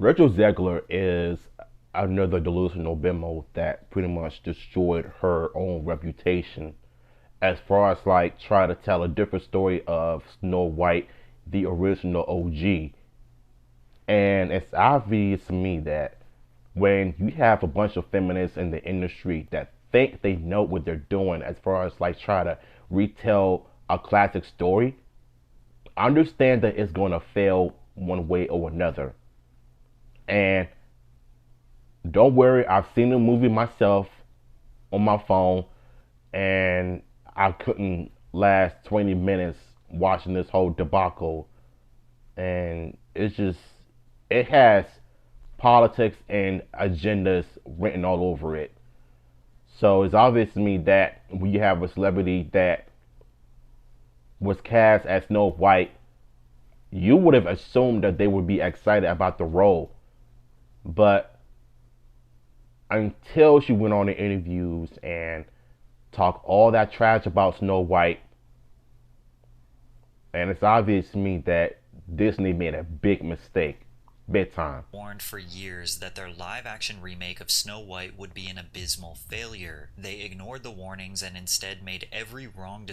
Rachel Zegler is another delusional bimbo that pretty much destroyed her own reputation as far as like try to tell a different story of Snow White, the original OG. And it's obvious to me that when you have a bunch of feminists in the industry that think they know what they're doing as far as like try to retell a classic story, understand that it's going to fail one way or another. And don't worry, I've seen the movie myself on my phone, and I couldn't last 20 minutes watching this whole debacle. And it's just, it has politics and agendas written all over it. So it's obvious to me that when you have a celebrity that was cast as Snow White, you would have assumed that they would be excited about the role. But until she went on the interviews and talked all that trash about Snow White, and it's obvious to me that Disney made a big mistake, big time. Warned for years that their live-action remake of Snow White would be an abysmal failure. They ignored the warnings and instead made every wrong decision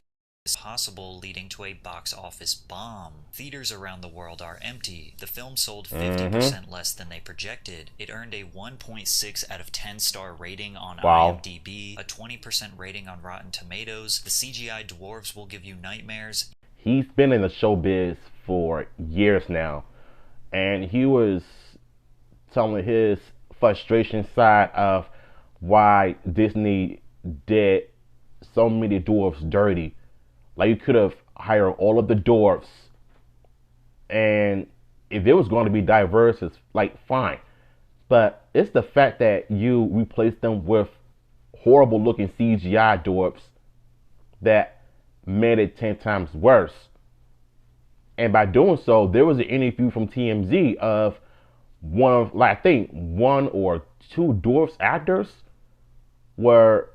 possible, leading to a box office bomb. Theaters around the world are empty. The film sold 50% less than they projected. It earned a 1.6 out of 10 star rating on IMDb, a 20% rating on Rotten Tomatoes. The CGI dwarves will give you nightmares. He's been in the showbiz for years now, and he was telling his frustration side of why Disney did so many dwarves dirty. Like, you could have hired all of the dwarves, and if it was going to be diverse, it's like fine. But it's the fact that you replace them with horrible looking CGI dwarves that made it 10 times worse. And by doing so, there was an interview from TMZ of one of, like, I think one or two dwarfs actors were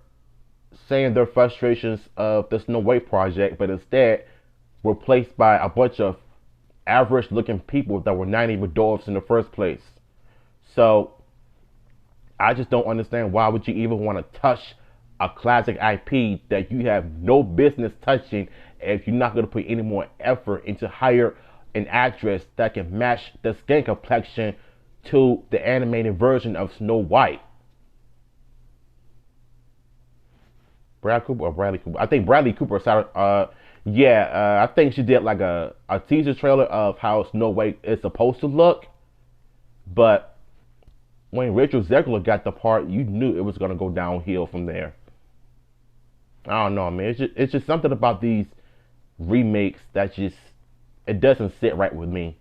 saying their frustrations of the Snow White project, but instead replaced by a bunch of average looking people that were not even dwarfs in the first place. So I just don't understand, why would you even want to touch a classic IP that you have no business touching if you're not going to put any more effort into hire an actress that can match the skin complexion to the animated version of Snow White. Brad Cooper or Bradley Cooper? I think Bradley Cooper started. I think she did like a teaser trailer of how Snow White is supposed to look. But when Rachel Zegler got the part, you knew it was gonna go downhill from there. I don't know, man. It's just something about these remakes that just, it doesn't sit right with me.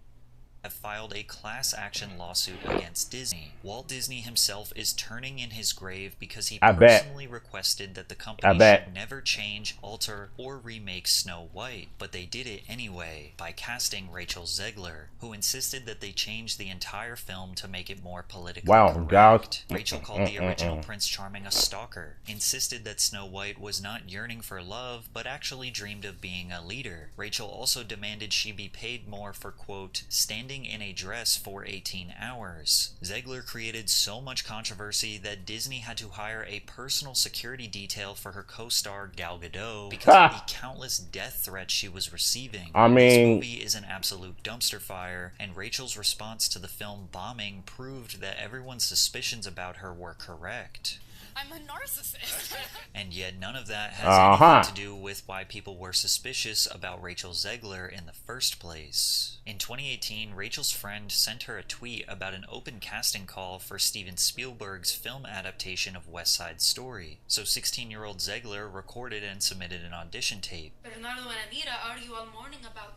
Have filed a class action lawsuit against Disney. Walt Disney himself is turning in his grave because he personally requested that the company should never change, alter, or remake Snow White, but they did it anyway by casting Rachel Zegler, who insisted that they change the entire film to make it more politically correct. Rachel called the original Prince Charming a stalker, insisted that Snow White was not yearning for love, but actually dreamed of being a leader. Rachel also demanded she be paid more for, quote, standing in a dress for 18 hours. Zegler created so much controversy that Disney had to hire a personal security detail for her co-star Gal Gadot because of the countless death threats she was receiving. This movie is an absolute dumpster fire, and Rachel's response to the film bombing proved that everyone's suspicions about her were correct. I'm a narcissist. And yet none of that has anything to do with why people were suspicious about Rachel Zegler in the first place. In 2018, Rachel's friend sent her a tweet about an open casting call for Steven Spielberg's film adaptation of West Side Story. So 16-year-old Zegler recorded and submitted an audition tape. Bernardo and Anita argue all morning about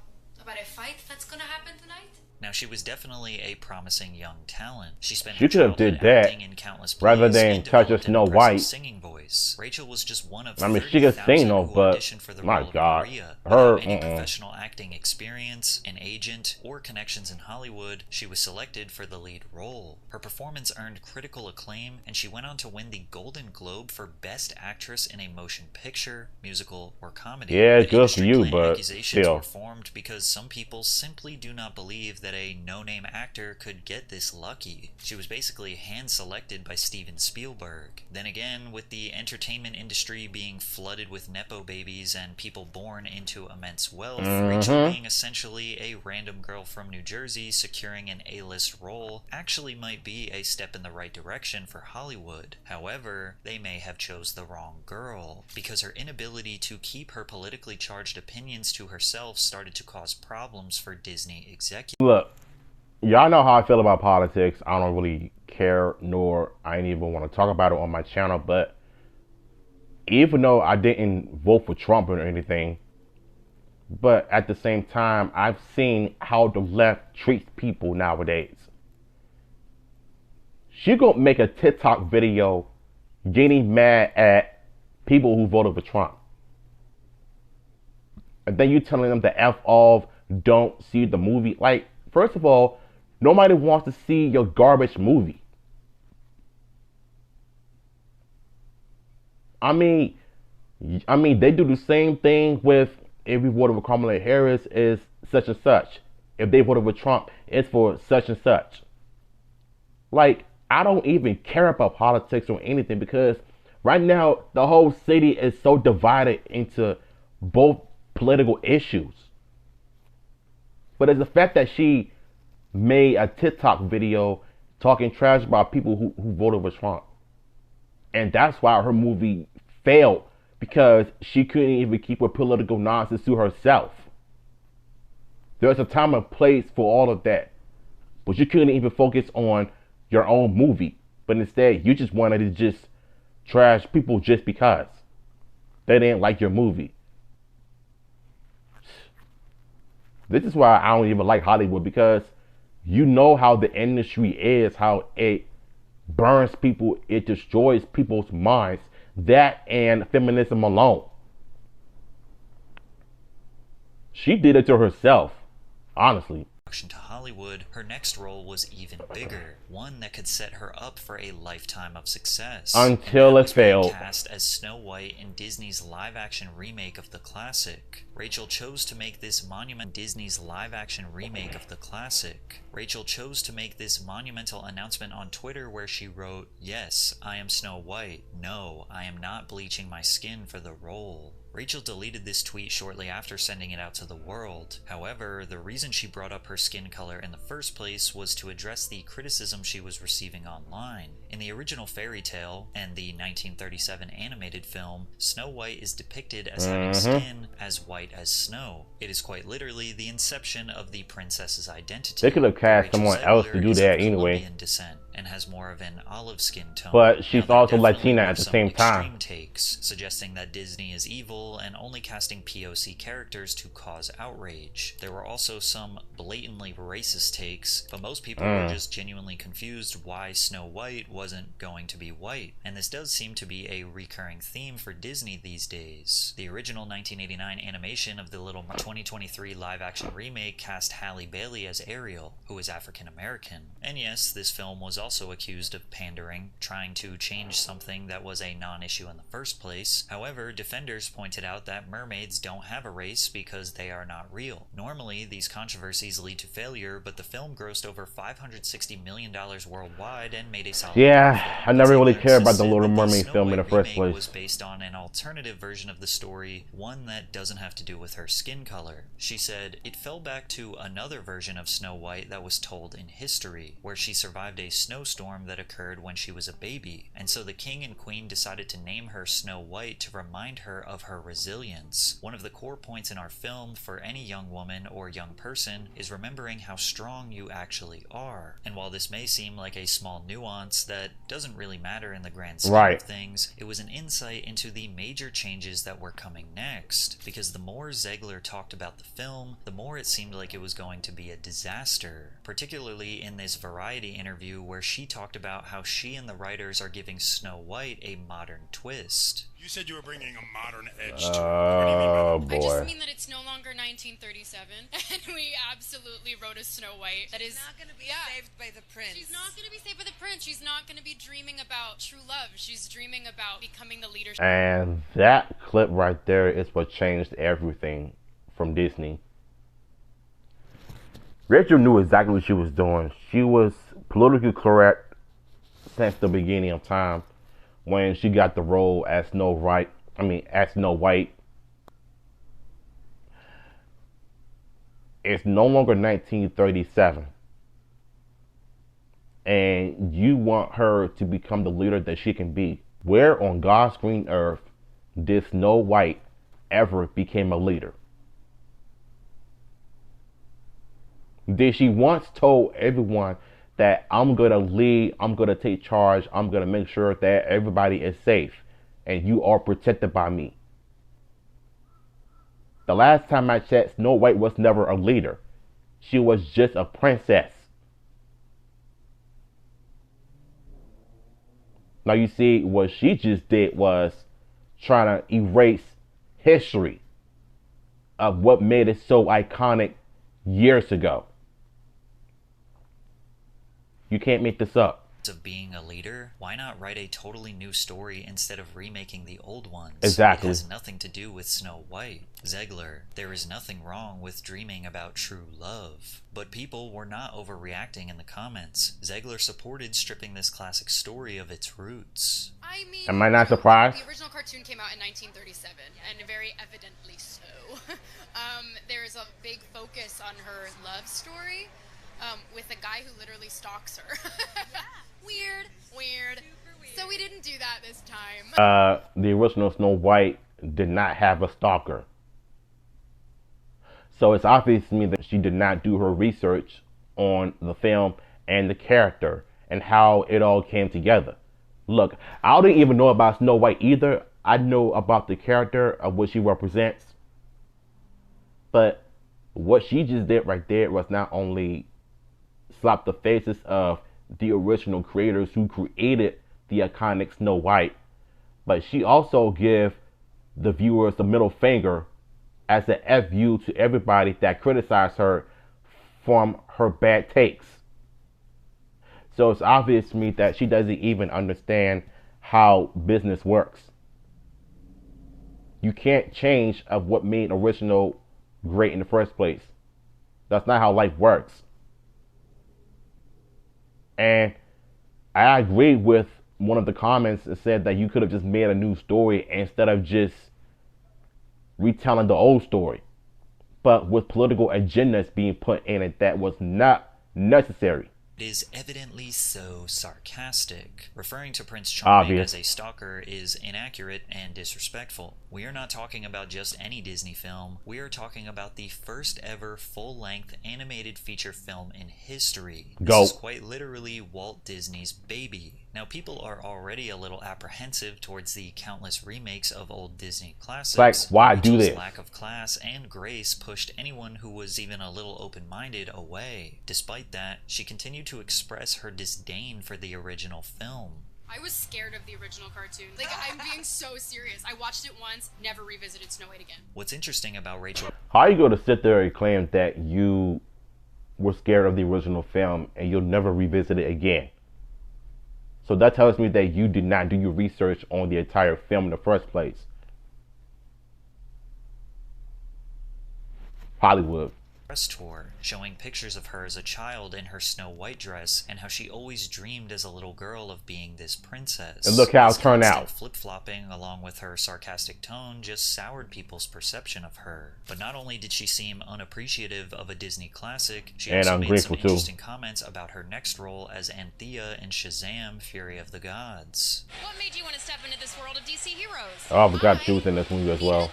a fight that's gonna happen tonight? Now, she was definitely a promising young talent. She spent her childhood acting in countless plays rather than touch a Snow White singing voice. Rachel was just one of she could sing though, but for the my role God, of Maria. her Without any professional acting experience, an agent, or connections in Hollywood, she was selected for the lead role. Her performance earned critical acclaim, and she went on to win the Golden Globe for Best Actress in a Motion Picture, Musical, or Comedy. Yeah, good for you, but accusations were formed because some people simply do not believe that that a no-name actor could get this lucky. She was basically hand-selected by Steven Spielberg. Then again, with the entertainment industry being flooded with nepo babies and people born into immense wealth, Rachel being essentially a random girl from New Jersey securing an A-list role actually might be a step in the right direction for Hollywood. However, they may have chose the wrong girl, because her inability to keep her politically charged opinions to herself started to cause problems for Disney executives. Look, y'all know how I feel about politics. I don't really care, nor I ain't even want to talk about it on my channel, but even though I didn't vote for Trump or anything, but at the same time, I've seen how the left treats people nowadays. She gonna make a TikTok video getting mad at people who voted for Trump. And then you telling them to F off, don't see the movie. Like, first of all, nobody wants to see your garbage movie. I mean, they do the same thing with if we voted for Kamala Harris is such and such. If they voted for Trump, it's for such and such. Like, I don't even care about politics or anything, because right now the whole city is so divided into both political issues. But it's the fact that she made a TikTok video talking trash about people who voted for Trump. And that's why her movie failed, because she couldn't even keep her political nonsense to herself. There's a time and place for all of that. But you couldn't even focus on your own movie. But instead, you just wanted to just trash people just because they didn't like your movie. This is why I don't even like Hollywood, because you know how the industry is, how it burns people, it destroys people's minds. That and feminism alone. She did it to herself, honestly. To Hollywood, her next role was even bigger, one that could set her up for a lifetime of success. Until it failed. Cast as Snow White in Disney's live-action remake of the classic. Rachel chose to make this Disney's live-action remake of the classic. Rachel chose to make this monumental announcement on Twitter where she wrote, "Yes, I am Snow White. No, I am not bleaching my skin for the role." Rachel deleted this tweet shortly after sending it out to the world. However, the reason she brought up her skin color in the first place was to address the criticism she was receiving online. In the original fairy tale and the 1937 animated film, Snow White is depicted as having skin as white as snow. It is quite literally the inception of the princess's identity. They could have cast someone else to do that anyway. Descent and has more of an olive skin tone. But she's also Latina at the same time. Takes, suggesting that Disney is evil and only casting POC characters to cause outrage. There were also some blatantly racist takes, but most people were just genuinely confused why Snow White wasn't going to be white. And this does seem to be a recurring theme for Disney these days. The original 1989 animation of the Little 2023 live-action remake cast Halle Bailey as Ariel, who is African American. And yes, this film was also accused of pandering, trying to change something that was a non-issue in the first place. However, defenders pointed out that mermaids don't have a race because they are not real. Normally, these controversies lead to failure, but the film grossed over $560 million worldwide and made a solid profit. I never really cared about the Little Mermaid film in the first place. It was based on an alternative version of the story, one that doesn't have to do with her skin color. She said, "It fell back to another version of Snow White that was told in history, where she survived a snowstorm that occurred when she was a baby, and so the king and queen decided to name her Snow White to remind her of her resilience. One of the core points in our film for any young woman or young person is remembering how strong you actually are. And while this may seem like a small nuance that doesn't really matter in the grand scheme of things, it was an insight into the major changes that were coming next, because the more Zegler talked about the film, the more it seemed like it was going to be a disaster, particularly in this Variety interview where she talked about how she and the writers are giving Snow White a modern twist. You said you were bringing a modern edge to it. What do you mean by that? I just mean that it's no longer 1937, and we absolutely wrote a Snow White that is not going to be saved by the prince. She's not going to be saved by the prince. She's not going to be dreaming about true love. She's dreaming about becoming the leader. And that clip right there is what changed everything from Disney. Rachel knew exactly what she was doing. She was politically correct since the beginning of time when she got the role as Snow White. As Snow White. It's no longer 1937. And you want her to become the leader that she can be. Where on God's green earth did Snow White ever became a leader? Did she once told everyone that I'm going to lead, I'm going to take charge, I'm going to make sure that everybody is safe and you are protected by me? The last time I checked, Snow White was never a leader. She was just a princess. Now you see, what she just did was trying to erase history of what made it so iconic years ago. You can't make this up. Of being a leader, why not write a totally new story instead of remaking the old ones? Exactly. It has nothing to do with Snow White. Zegler, there is nothing wrong with dreaming about true love. But people were not overreacting in the comments. Zegler supported stripping this classic story of its roots. I mean, am I not surprised? The original cartoon came out in 1937, and very evidently so. There is a big focus on her love story. With a guy who literally stalks her. Weird. So we didn't do that this time. The original Snow White did not have a stalker. So it's obvious to me that she did not do her research on the film and the character and how it all came together. Look, I didn't even know about Snow White either. I know about the character of what she represents. But what she just did right there was not only slap the faces of the original creators who created the iconic Snow White, but she also gave the viewers the middle finger as an F you to everybody that criticized her from her bad takes. So it's obvious to me that she doesn't even understand how business works. You can't change of what made original great in the first place. That's not how life works. And I agree with one of the comments that said that you could have just made a new story instead of just retelling the old story. But with political agendas being put in it, that was not necessary. It is evidently so sarcastic. Referring to Prince Charming as a stalker is inaccurate and disrespectful. We are not talking about just any Disney film. We are talking about the first ever full-length animated feature film in history. This is quite literally Walt Disney's baby. Now, people are already a little apprehensive towards the countless remakes of old Disney classics. Like, why do this? Lack of class and grace pushed anyone who was even a little open-minded away. Despite that, she continued to express her disdain for the original film. I was scared of the original cartoon. Like, I'm being so serious. I watched it once, never revisited Snow White again. What's interesting about Rachel... How are you going to sit there and claim that you were scared of the original film and you'll never revisit it again? So that tells me that you did not do your research on the entire film in the first place. Hollywood. Press tour, showing pictures of her as a child in her Snow White dress and how she always dreamed as a little girl of being this princess. And look how it turned out. Flip-flopping along with her sarcastic tone just soured people's perception of her. But not only did she seem unappreciative of a Disney classic, she also made some interesting comments about her next role as Anthea in Shazam! Fury of the Gods. What made you want to step into this world of DC heroes? Oh, I forgot she was in this movie as well.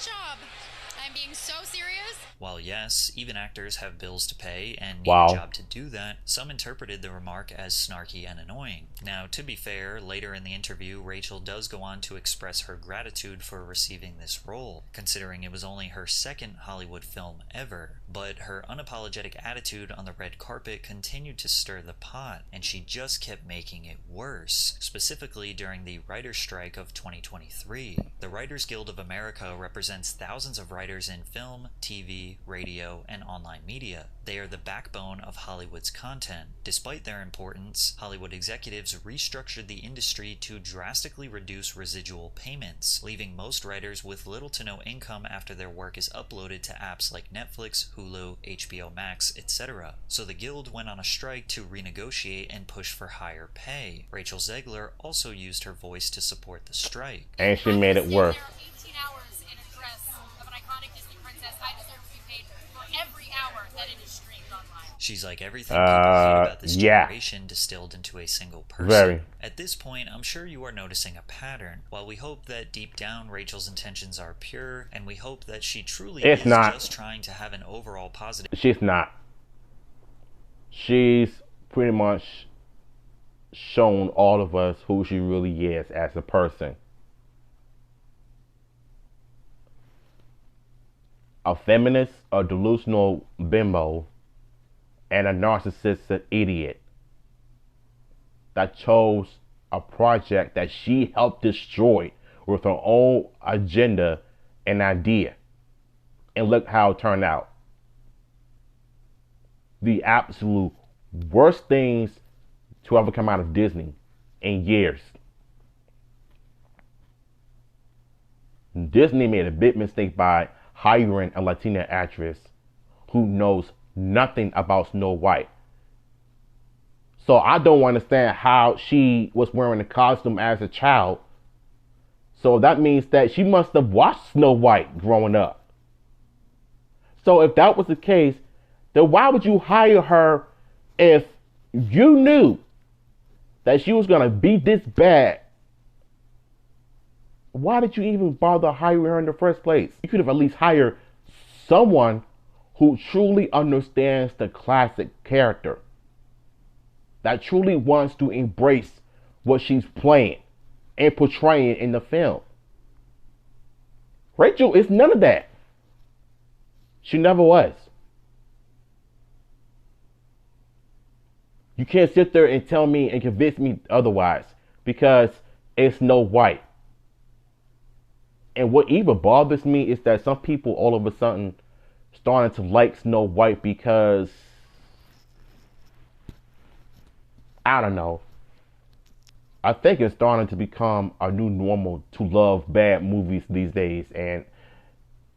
I'm being so serious. While yes, even actors have bills to pay and need a job to do that, some interpreted the remark as snarky and annoying. Now, to be fair, later in the interview, Rachel does go on to express her gratitude for receiving this role, considering it was only her second Hollywood film ever. But her unapologetic attitude on the red carpet continued to stir the pot, and she just kept making it worse, specifically during the writer's strike of 2023. The Writers Guild of America represents thousands of writers in film, TV, TV, radio, and online media. They are the backbone of Hollywood's content. Despite their importance, Hollywood executives restructured the industry to drastically reduce residual payments, leaving most writers with little to no income after their work is uploaded to apps like Netflix, Hulu, HBO Max, etc. So the Guild went on a strike to renegotiate and push for higher pay. Rachel Zegler also used her voice to support the strike. And she made it work. She's like everything people hate about this generation distilled into a single person. Very. At this point, I'm sure you are noticing a pattern. While we hope that deep down Rachel's intentions are pure, and we hope that she truly is just trying to have an overall positive... She's not. She's pretty much shown all of us who she really is as a person. A feminist, a delusional bimbo, and a narcissistic idiot that chose a project that she helped destroy with her own agenda and idea. And look how it turned out. The absolute worst things to ever come out of Disney in years. Disney made a big mistake by hiring a Latina actress who knows nothing about Snow White. So I don't understand how she was wearing a costume as a child. So that means that she must have watched Snow White growing up. So if that was the case, then why would you hire her if you knew that she was going to be this bad? Why did you even bother hiring her in the first place? You could have at least hired someone who truly understands the classic character, that truly wants to embrace what she's playing and portraying in the film. Rachel is none of that. She never was. You can't sit there and tell me and convince me otherwise, because it's Snow White. And what even bothers me is that some people all of a sudden starting to like Snow White because, I don't know, I think it's starting to become a new normal to love bad movies these days, and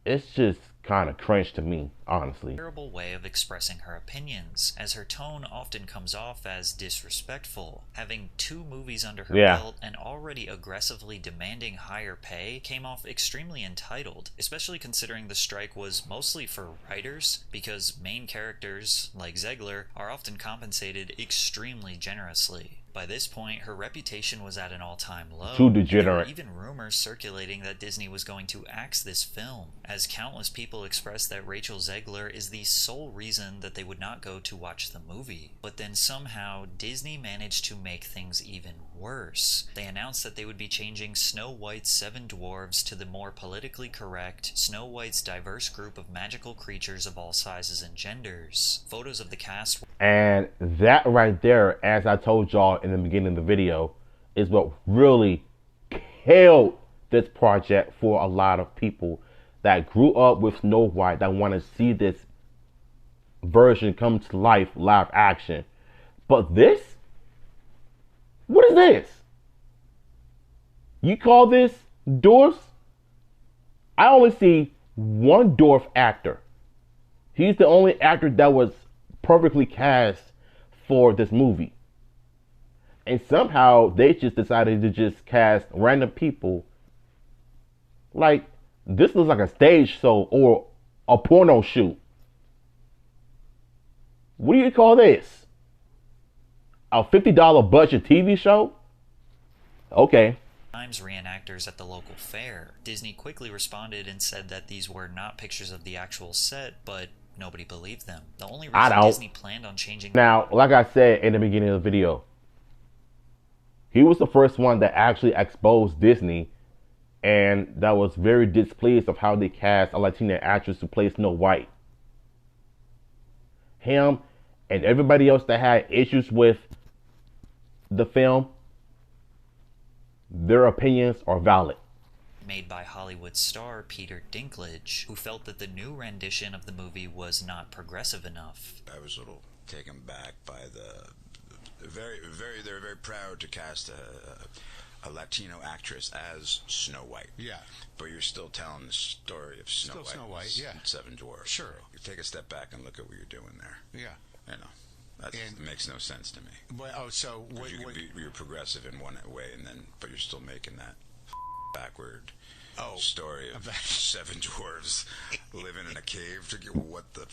it's just kind of cringe to me, honestly. Terrible way of expressing her opinions, as her tone often comes off as disrespectful. Having 2 movies under her belt and already aggressively demanding higher pay came off extremely entitled, especially considering the strike was mostly for writers, because main characters, like Zegler, are often compensated extremely generously. By this point, her reputation was at an all-time low. Too degenerate. There were even rumors circulating that Disney was going to axe this film, as countless people expressed that Rachel Zegler is the sole reason that they would not go to watch the movie. But then somehow, Disney managed to make things even worse. They announced that they would be changing Snow White's 7 dwarves to the more politically correct Snow White's diverse group of magical creatures of all sizes and genders. Photos of the cast... And that right there, as I told y'all in the beginning of the video, is what really killed this project for a lot of people that grew up with Snow White, that want to see this version come to life, live action. But this? What is this? You call this dwarfs? I only see one dwarf actor. He's the only actor that was perfectly cast for this movie. And somehow they just decided to just cast random people. Like, this looks like a stage show or a porno shoot. What do you call this? A $50 budget TV show? Okay. Times reenactors at the local fair. Disney quickly responded and said that these were not pictures of the actual set, but nobody believed them. The only reason Disney planned on changing... Now, like I said in the beginning of the video, he was the first one that actually exposed Disney, and that was very displeased of how they cast a Latina actress to play Snow White. Him and everybody else that had issues with the film, their opinions are valid. made by Hollywood star Peter Dinklage, who felt that the new rendition of the movie was not progressive enough. I was a little taken back by they were very proud to cast a Latino actress as Snow White. Yeah. But you're still telling the story of Snow White, yeah. and Seven Dwarfs. Sure. You take a step back and look at what you're doing there. Yeah. You know, that makes no sense to me. But, you're progressive in one way, but you're still making that backward story of 7 dwarves living in a cave to what the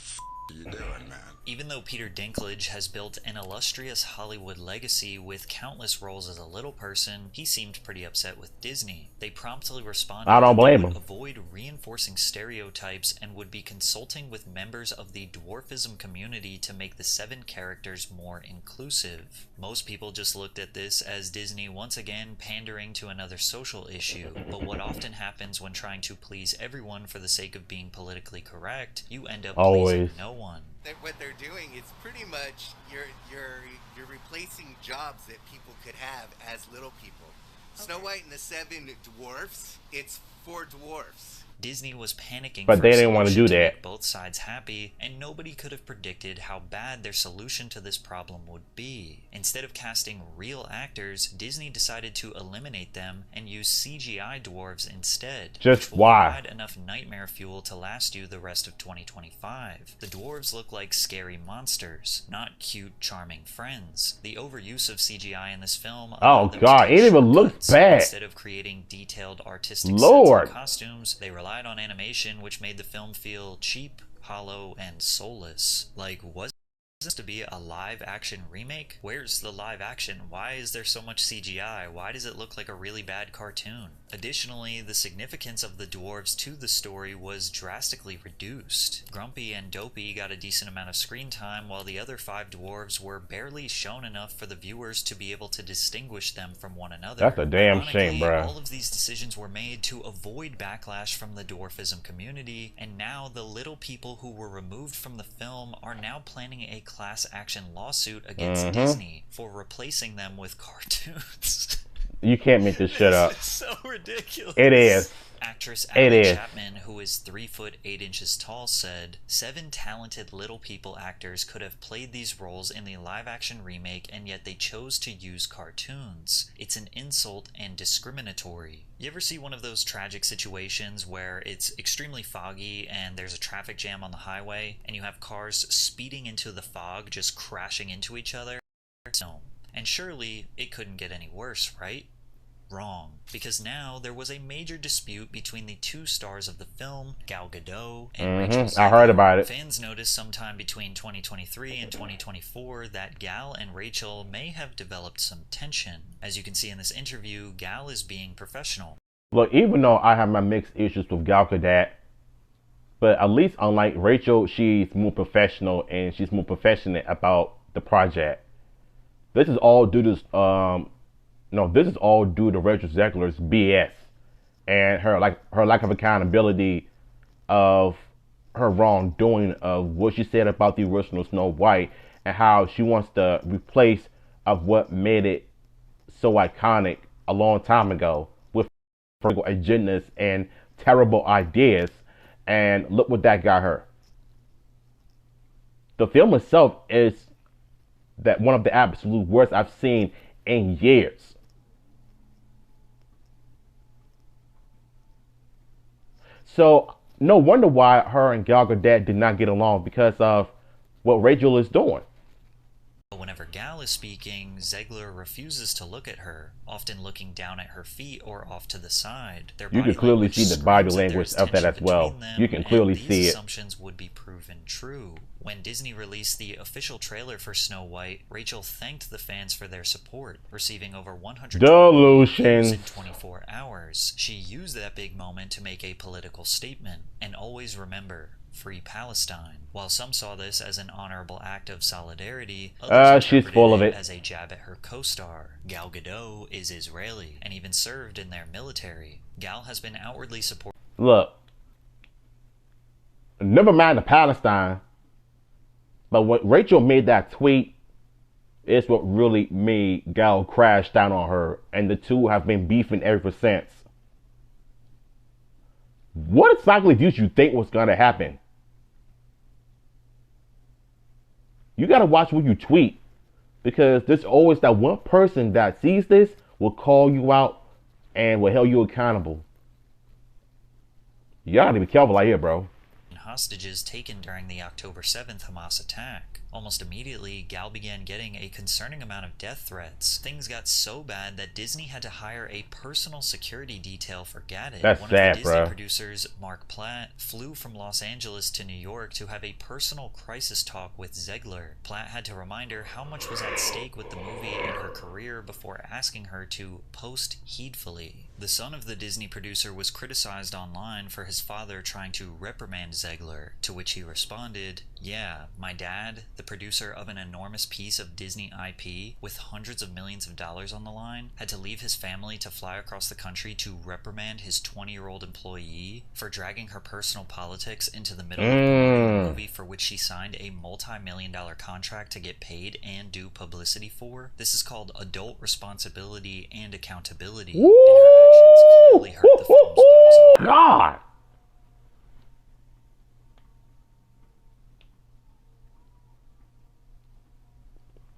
are you doing, man? Even though Peter Dinklage has built an illustrious Hollywood legacy with countless roles as a little person, he seemed pretty upset with Disney. They promptly responded I don't blame him. Avoid reinforcing stereotypes and would be consulting with members of the dwarfism community to make the 7 characters more inclusive. Most people just looked at this as Disney once again pandering to another social issue, but what often happens when trying to please everyone for the sake of being politically correct, you end up pleasing no one. What they're doing is pretty much you're replacing jobs that people could have as little people. Okay. Snow White and the 7 dwarfs, it's 4 dwarfs. Disney was panicking, but they didn't want to do that. Make both sides happy, and nobody could have predicted how bad their solution to this problem would be. Instead of casting real actors, Disney decided to eliminate them and use CGI dwarves instead. Just which why? Will provide enough nightmare fuel to last you the rest of 2025. The dwarves look like scary monsters, not cute, charming friends. The overuse of CGI in this film. Oh God, it even looks bad. Instead of creating detailed artistic sets and costumes, they relied on animation, which made the film feel cheap, hollow, and soulless. Like, was this to be a live-action remake? Where's the live action? Why is there so much CGI? Why does it look like a really bad cartoon? Additionally, the significance of the dwarves to the story was drastically reduced. Grumpy and Dopey got a decent amount of screen time, while the other 5 dwarves were barely shown enough for the viewers to be able to distinguish them from one another. That's a damn shame, bruh. All of these decisions were made to avoid backlash from the dwarfism community, and now the little people who were removed from the film are now planning a class action lawsuit against Disney for replacing them with cartoons. You can't make this shit up. It's so ridiculous. It is. Actress Abby Chapman, who is 3 foot 8 inches tall, said, 7 talented little people actors could have played these roles in the live-action remake, and yet they chose to use cartoons. It's an insult and discriminatory. You ever see one of those tragic situations where it's extremely foggy and there's a traffic jam on the highway, and you have cars speeding into the fog, just crashing into each other? No. And surely it couldn't get any worse, right? Wrong, because now there was a major dispute between the 2 stars of the film, Gal Gadot and Rachel Zegler. I heard about it. Fans noticed sometime between 2023 and 2024 that Gal and Rachel may have developed some tension. As you can see in this interview, Gal is being professional. Look, even though I have my mixed issues with Gal Gadot, but at least unlike Rachel, she's more professional and she's more passionate about the project. This is all due to this is all due to Rachel Zegler's BS and her lack of accountability of her wrongdoing of what she said about the original Snow White and how she wants to replace of what made it so iconic a long time ago with agendas and terrible ideas, and look what that got her. The film itself is that one of the absolute worst I've seen in years. So no wonder why her and Gal Gadot did not get along, because of what Rachel is doing. Whenever Gal is speaking, Zegler refuses to look at her, often looking down at her feet or off to the side. You can clearly see the body language of that as well. You can clearly see it. These assumptions would be proven true. When Disney released the official trailer for Snow White, Rachel thanked the fans for their support, receiving over 100 views in 24 hours. She used that big moment to make a political statement. And always remember, Free Palestine. While some saw this as an honorable act of solidarity, others she's full of it as a jab at her co-star. Gal Gadot is Israeli and even served in their military. Gal has been outwardly supported. Look, never mind the Palestine, but what Rachel made that tweet is what really made Gal crash down on her, and the two have been beefing ever since. What exactly did you think was going to happen? You got to watch what you tweet, because there's always that one person that sees this, will call you out, and will hold you accountable. You gotta be careful out here, bro. Hostages taken during the October 7th Hamas attack. Almost immediately, Gal began getting a concerning amount of death threats. Things got so bad that Disney had to hire a personal security detail for Gadget. That's One sad, of the Disney bro. producers, Mark Platt, flew from Los Angeles to New York to have a personal crisis talk with Zegler. Platt had to remind her how much was at stake with the movie and her career before asking her to post heedfully. The son of the Disney producer was criticized online for his father trying to reprimand Zegler, to which he responded, "Yeah, my dad, the producer of an enormous piece of Disney IP with hundreds of millions of dollars on the line, had to leave his family to fly across the country to reprimand his 20-year-old employee for dragging her personal politics into the middle of a movie for which she signed a multi-million-dollar contract to get paid and do publicity for. This is called adult responsibility and accountability." And her actions clearly hurt the film's box office. God.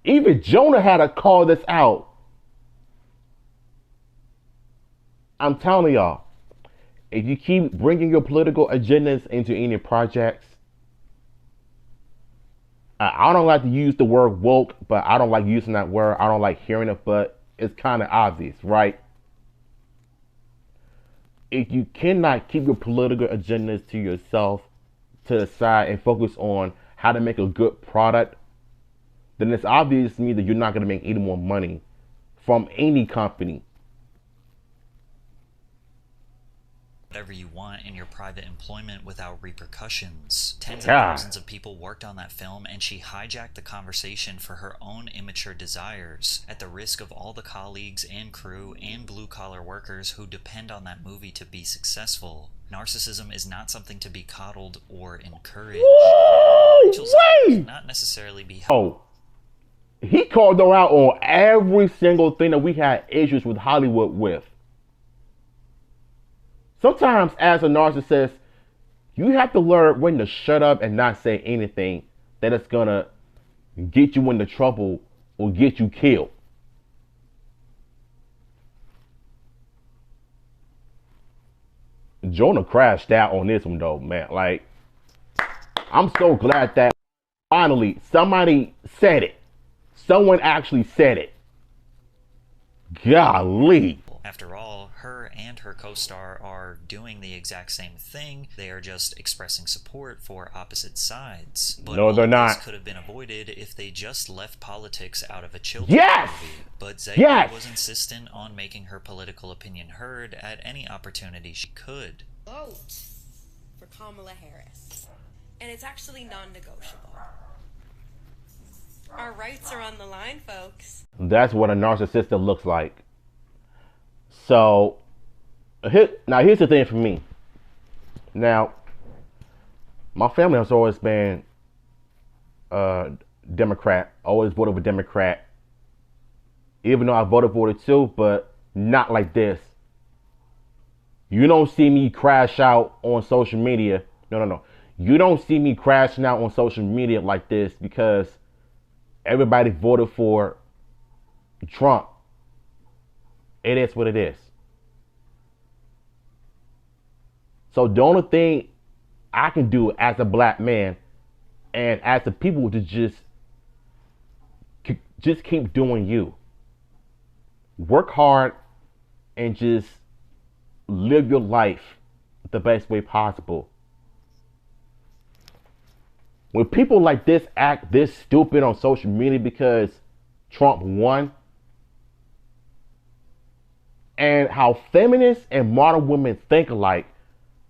Even Jonah had to call this out. I'm telling y'all, if you keep bringing your political agendas into any projects, I don't like to use the word woke, but I don't like using that word. I don't like hearing it, but it's kind of obvious, right? If you cannot keep your political agendas to yourself, to the side, and focus on how to make a good product, then it's obvious to me that you're not going to make any more money from any company. Whatever you want in your private employment without repercussions. Tens of thousands of people worked on that film, and she hijacked the conversation for her own immature desires, at the risk of all the colleagues and crew and blue-collar workers who depend on that movie to be successful. Narcissism is not something to be coddled or encouraged. Rachel's not necessarily be helped. He called her out on every single thing that we had issues with Hollywood with. Sometimes as a narcissist, you have to learn when to shut up and not say anything that is gonna get you into trouble or get you killed. Jonah crashed out on this one though, man. Like, I'm so glad that finally somebody said it. Someone actually said it. Golly. After all, her and her co-star are doing the exact same thing. They are just expressing support for opposite sides. But no, they're not. This could have been avoided if they just left politics out of a children's movie. But Zegler was insistent on making her political opinion heard at any opportunity she could. Vote for Kamala Harris. And it's actually non-negotiable. Our rights are on the line, folks. That's what a narcissist looks like. So, here's the thing for me. Now, my family has always been Democrat. Always voted for Democrat. Even though I voted for it too, but not like this. You don't see me crash out on social media. No. You don't see me crashing out on social media like this because everybody voted for Trump. It is what it is. So the only thing I can do as a black man and as a people to just keep doing you. Work hard and just live your life the best way possible. When people like this act this stupid on social media because Trump won, and how feminists and modern women think alike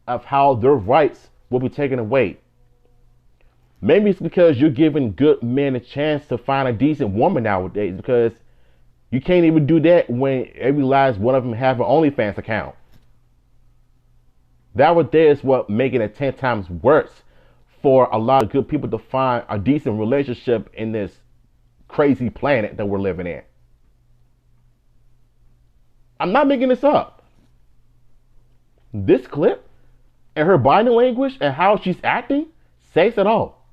of how their rights will be taken away. Maybe it's because you're giving good men a chance to find a decent woman nowadays, because you can't even do that when every last one of them have an OnlyFans account. That right there is what making it 10 times worse for a lot of good people to find a decent relationship in this crazy planet that we're living in. I'm not making this up. This clip and her body language and how she's acting says it all.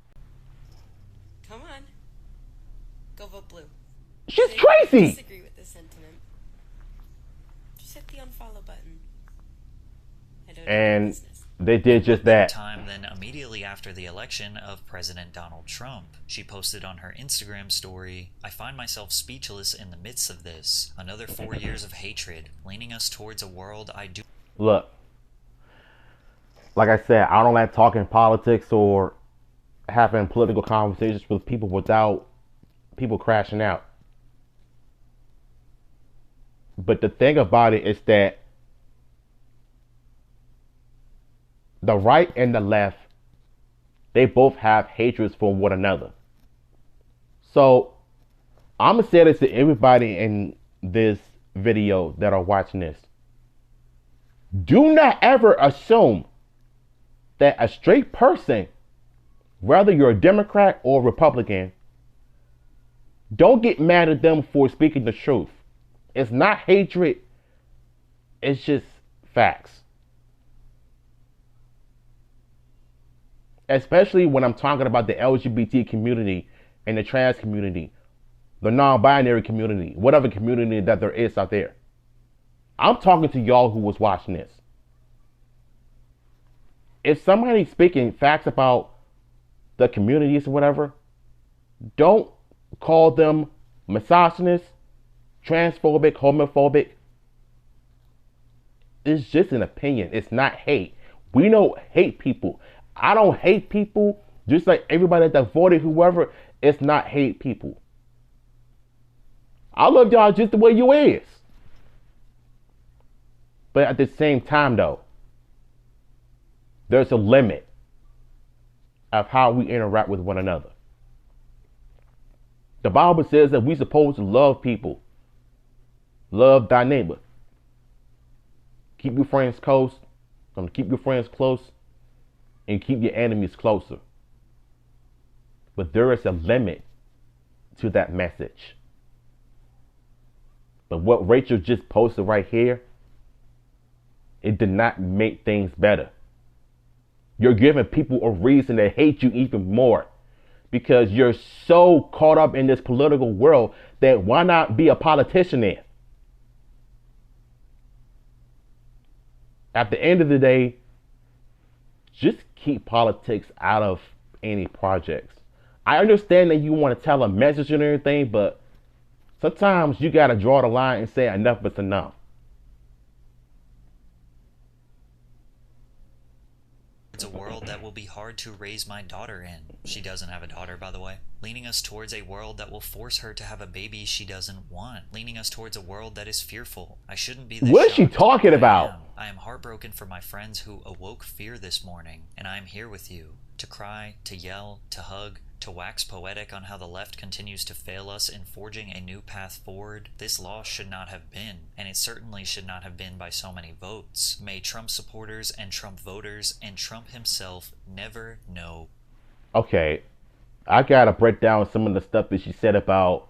Come on. Go vote blue. She's crazy. I disagree with this sentiment. Just hit the unfollow button. And they did just that. Then immediately after the election of President Donald Trump, she posted on her Instagram story, "I find myself speechless in the midst of this. Another 4 years of hatred, leaning us towards a world I do." Look, like I said, I don't like talking politics or having political conversations with people without people crashing out. But the thing about it is that the right and the left, they both have hatreds for one another. So I'm gonna say this to everybody in this video that are watching this. Do not ever assume that a straight person, whether you're a Democrat or Republican, don't get mad at them for speaking the truth. It's not hatred, it's just facts. Especially when I'm talking about the LGBT community and the trans community, the non-binary community, whatever community that there is out there. I'm talking to y'all who was watching this. If somebody's speaking facts about the communities or whatever, don't call them misogynist, transphobic, homophobic. It's just an opinion. It's not hate. We don't hate people. I don't hate people, just like everybody that voted whoever. It's not hate people. I love y'all just the way you is. But at the same time though, there's a limit of how we interact with one another. The Bible says that we're supposed to love people. Love thy neighbor. Keep your friends close. Keep your friends close. And keep your enemies closer. But there is a limit to that message. But what Rachel just posted right here, it did not make things better. You're giving people a reason to hate you even more. Because you're so caught up in this political world that why not be a politician then? At the end of the day, just keep politics out of any projects. I understand that you want to tell a message and everything, but sometimes you got to draw the line and say enough is enough. It's a world that will be hard to raise my daughter in. She doesn't have a daughter, by the way. Leaning us towards a world that will force her to have a baby she doesn't want. Leaning us towards a world that is fearful. I shouldn't be this What is she talking about? I am heartbroken for my friends who awoke fear this morning, and I am here with you. To cry, to yell, to hug, to wax poetic on how the left continues to fail us in forging a new path forward. This loss should not have been, and it certainly should not have been by so many votes. May Trump supporters and Trump voters and Trump himself never know. Okay, I gotta break down some of the stuff that she said about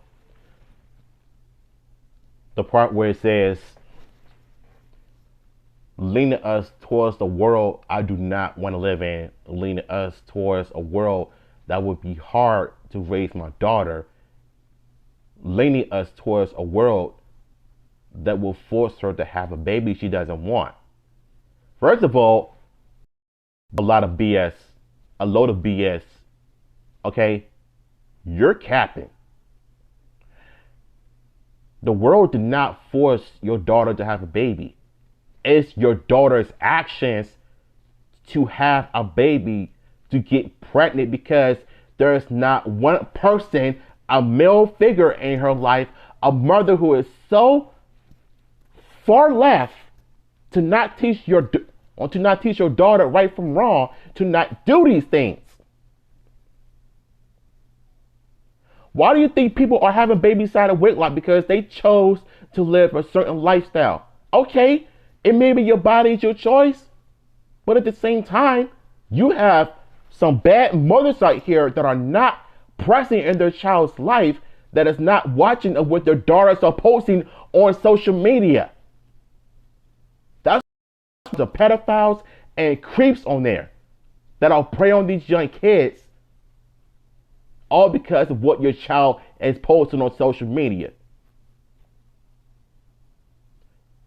the part where it says, leaning us towards the world I do not want to live in, leaning us towards a world that would be hard to raise my daughter, leaning us towards a world that will force her to have a baby she doesn't want. First of all, a load of BS, okay? You're capping. The world did not force your daughter to have a baby. It's your daughter's actions to have a baby, to get pregnant, because there's not one person, a male figure in her life, a mother who is so far left to not teach your daughter right from wrong, to not do these things. Why do you think people are having babies out of wedlock? Because they chose to live a certain lifestyle. Okay, it may be your body, it's your choice, but at the same time, you have some bad mothers out here that are not pressing in their child's life, that is not watching of what their daughters are posting on social media. That's the pedophiles and creeps on there that'll prey on these young kids, all because of what your child is posting on social media.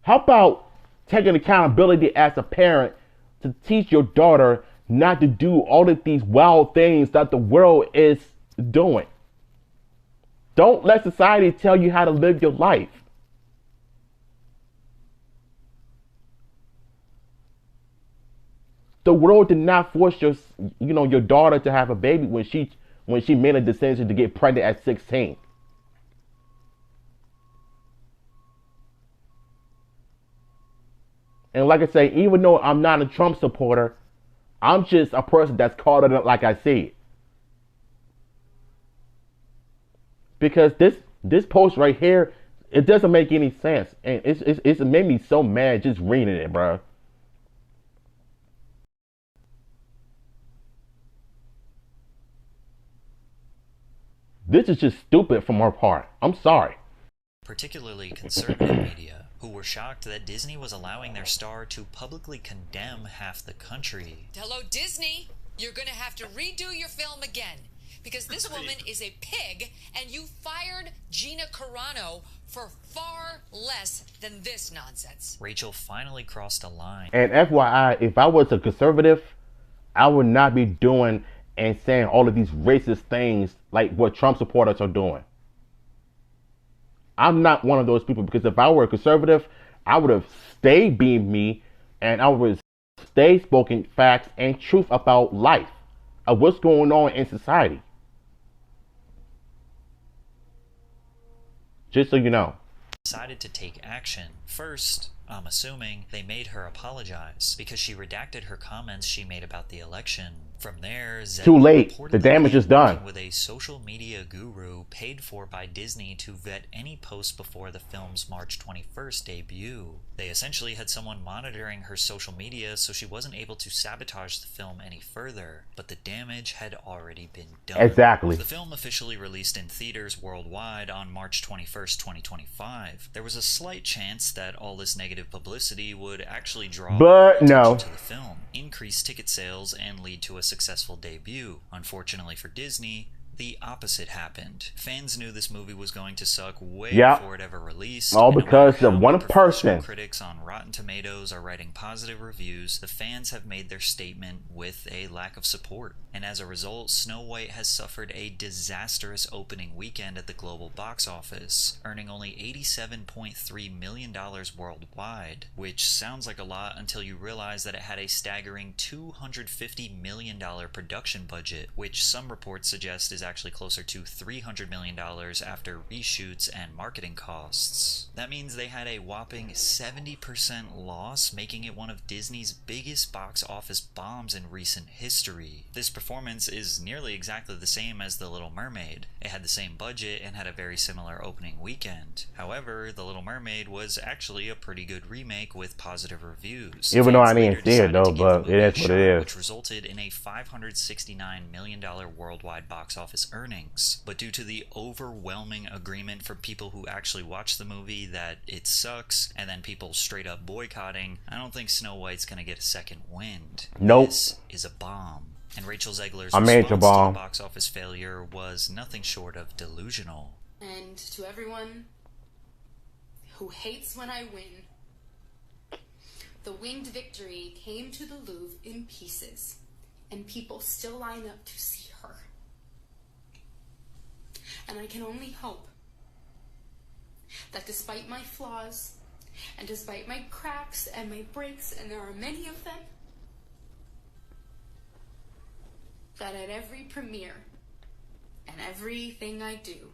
How about taking accountability as a parent to teach your daughter not to do all of these wild things that the world is doing? Don't let society tell you how to live your life. The world did not force your daughter to have a baby when she made a decision to get pregnant at 16. And like I say, even though I'm not a Trump supporter, I'm just a person that's caught it up like I see it. Because this post right here, it doesn't make any sense. And it made me so mad just reading it, bro. This is just stupid from her part. I'm sorry. Particularly conservative media, who were shocked that Disney was allowing their star to publicly condemn half the country. Hello, Disney. You're gonna have to redo your film again. Because this woman is a pig, and you fired Gina Carano for far less than this nonsense. Rachel finally crossed a line. And FYI, if I was a conservative, I would not be doing and saying all of these racist things like what Trump supporters are doing. I'm not one of those people, because if I were a conservative, I would have stayed being me, and I would have stayed spoken facts and truth about life, of what's going on in society. Just so you know. Decided to take action. First, I'm assuming they made her apologize because she redacted her comments she made about the election. From there, too late. The damage is done. With a social media guru paid for by Disney to vet any posts before the film's March 21st debut. They essentially had someone monitoring her social media so she wasn't able to sabotage the film any further, but the damage had already been done. Exactly. The film officially released in theaters worldwide on March 21st, 2025. There was a slight chance that all this negative publicity would actually draw attention to the film, increase ticket sales, and lead to a successful debut. Unfortunately for Disney, the opposite happened. Fans knew this movie was going to suck way before it ever released. All because of one person. Critics on Rotten Tomatoes are writing positive reviews. The fans have made their statement with a lack of support. And as a result, Snow White has suffered a disastrous opening weekend at the global box office, earning only $87.3 million worldwide, which sounds like a lot until you realize that it had a staggering $250 million production budget, which some reports suggest is actually closer to $300 million after reshoots and marketing costs. That means they had a whopping 70% loss, making it one of Disney's biggest box office bombs in recent history. This performance is nearly exactly the same as The Little Mermaid. It had the same budget and had a very similar opening weekend. However, The Little Mermaid was actually a pretty good remake with positive reviews. Even though I didn't see it though, but it is what it is. Which resulted in a $569 million worldwide box office earnings. But due to the overwhelming agreement from people who actually watched the movie that it sucks, and then people straight up boycotting, I don't think Snow White's gonna get a second wind. Nope. This is a bomb. And Rachel Zegler's response to the box office failure was nothing short of delusional. And to everyone who hates when I win, the winged victory came to the Louvre in pieces, and people still line up to see her. And I can only hope that despite my flaws, and despite my cracks and my breaks, and there are many of them, that at every premiere and everything I do,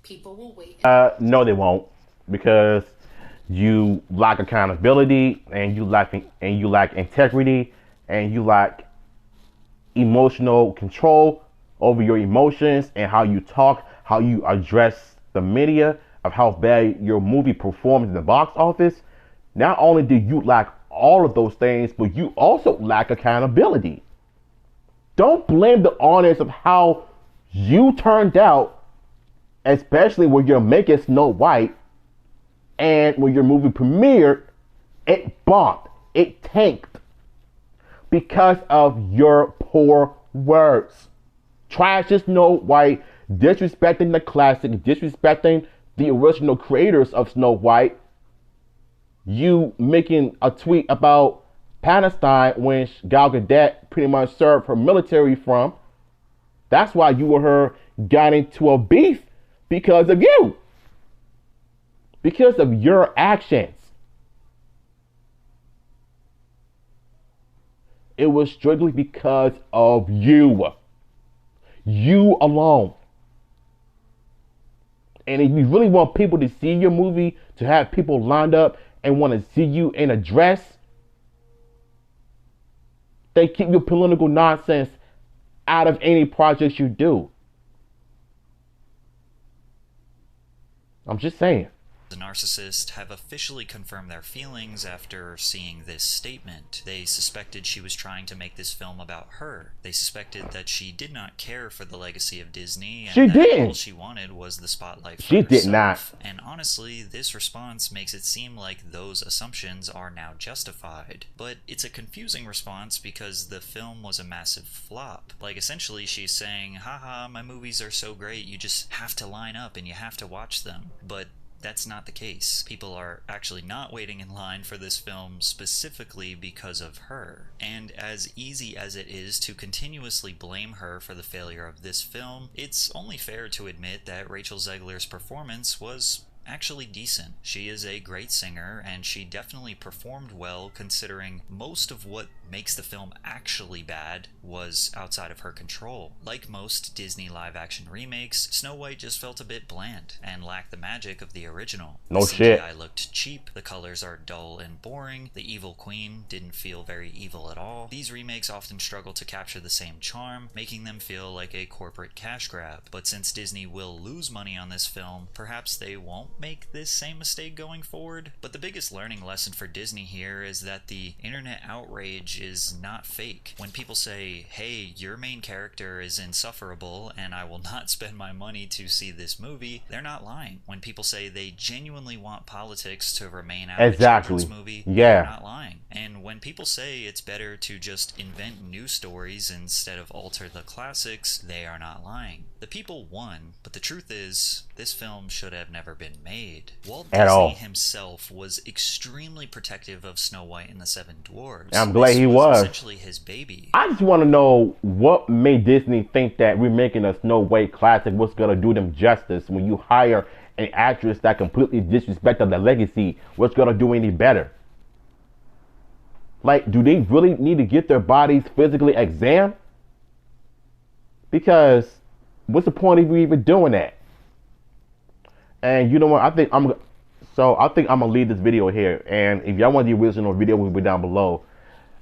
people will wait. No, they won't, because you lack accountability, and you lack integrity, and you lack emotional control over your emotions and how you talk, how you address the media, of how bad your movie performs in the box office. Not only do you lack all of those things, but you also lack accountability. Don't blame the audience of how you turned out, especially when you're making Snow White, and when your movie premiered, it bombed, it tanked. because of your poor words. Trash is Snow White, disrespecting the classic, disrespecting the original creators of Snow White. You making a tweet about Palestine when Gal Gadot pretty much served her military from. That's why you and her got into a beef, because of you. Because of your actions. It was strictly because of you. You alone. And if you really want people to see your movie, to have people lined up and want to see you in a dress, they keep your political nonsense out of any projects you do. I'm just saying. The narcissist have officially confirmed their feelings after seeing this statement. They suspected she was trying to make this film about her. They suspected that she did not care for the legacy of Disney, and that all she wanted was the spotlight for herself. Did not. And honestly, this response makes it seem like those assumptions are now justified. But it's a confusing response because the film was a massive flop. Like, essentially she's saying, haha, my movies are so great, you just have to line up and you have to watch them. But that's not the case. People are actually not waiting in line for this film specifically because of her. And as easy as it is to continuously blame her for the failure of this film, it's only fair to admit that Rachel Zegler's performance was actually decent. She is a great singer, and she definitely performed well considering most of what makes the film actually bad was outside of her control. Like most Disney live-action remakes, Snow White just felt a bit bland and lacked the magic of the original. No the shit. CGI looked cheap, the colors are dull and boring, the evil queen didn't feel very evil at all. These remakes often struggle to capture the same charm, making them feel like a corporate cash grab. But since Disney will lose money on this film, perhaps they won't make this same mistake going forward. But the biggest learning lesson for Disney here is that the internet outrage is not fake. When people say, hey, your main character is insufferable and I will not spend my money to see this movie, they're not lying. When people say they genuinely want politics to remain out of a children's movie, they're not lying. And when people say it's better to just invent new stories instead of alter the classics, they are not lying. The people won, but the truth is, this film should have never been made. Walt Disney himself was extremely protective of Snow White and the Seven Dwarfs. I'm glad he was. Essentially his baby. I just want to know what made Disney think that remaking a Snow White classic was going to do them justice when you hire an actress that completely disrespected the legacy. What's going to do any better? Like, do they really need to get their bodies physically examined? Because what's the point of you even doing that? And you know what? I think I'm gonna leave this video here. And if y'all want the original video, will be down below.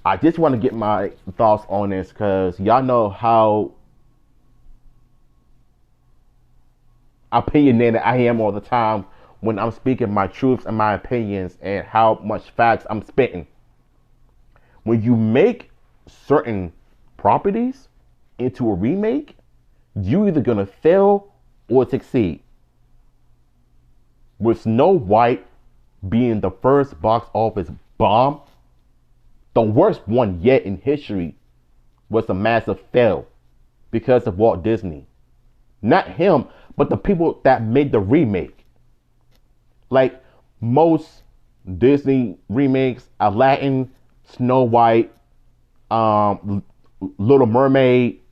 I just want to get my thoughts on this because y'all know how opinionated I am all the time when I'm speaking my truths and my opinions and how much facts I'm spitting. When you make certain properties into a remake, you either gonna fail or succeed. With Snow White being the first box office bomb, the worst one yet in history, was a massive fail because of Walt Disney. Not him, but the people that made the remake. Like most Disney remakes, Aladdin, Snow White, Little Mermaid,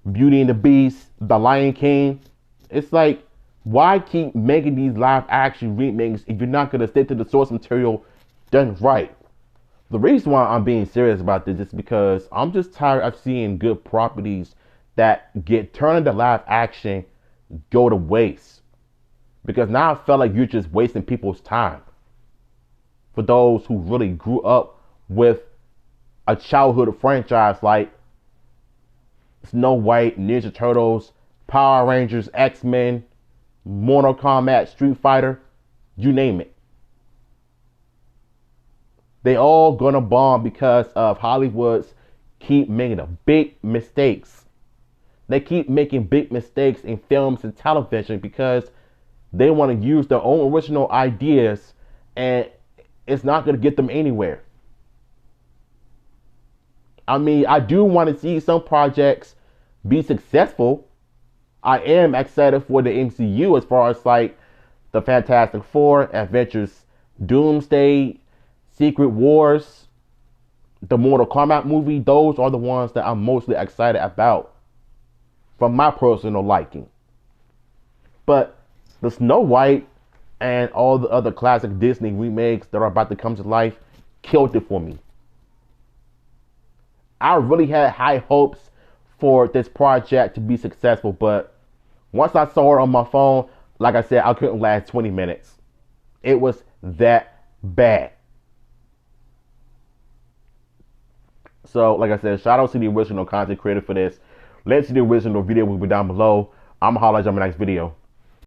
Beauty and the Beast, The Lion King. It's like, why keep making these live action remakes if you're not going to stick to the source material done right? The reason why I'm being serious about this is because I'm just tired of seeing good properties that get turned into live action go to waste. Because now I feel like you're just wasting people's time. For those who really grew up with a childhood franchise like Snow White, Ninja Turtles, Power Rangers, X-Men, Mortal Kombat, Street Fighter, you name it. They all gonna bomb because of Hollywood's keep making the big mistakes. They keep making big mistakes in films and television because they want to use their own original ideas and it's not gonna get them anywhere. I mean, I do want to see some projects be successful. I am excited for the MCU as far as like the Fantastic Four, Adventures, Doomsday, Secret Wars, the Mortal Kombat movie. Those are the ones that I'm mostly excited about from my personal liking. But the Snow White and all the other classic Disney remakes that are about to come to life killed it for me. I really had high hopes for this project to be successful, but once I saw it on my phone, like I said, I couldn't last 20 minutes. It was that bad. So, like I said, shout out to the original content creator for this. Let's see the original video will be down below. I'm gonna holler at you on my next video.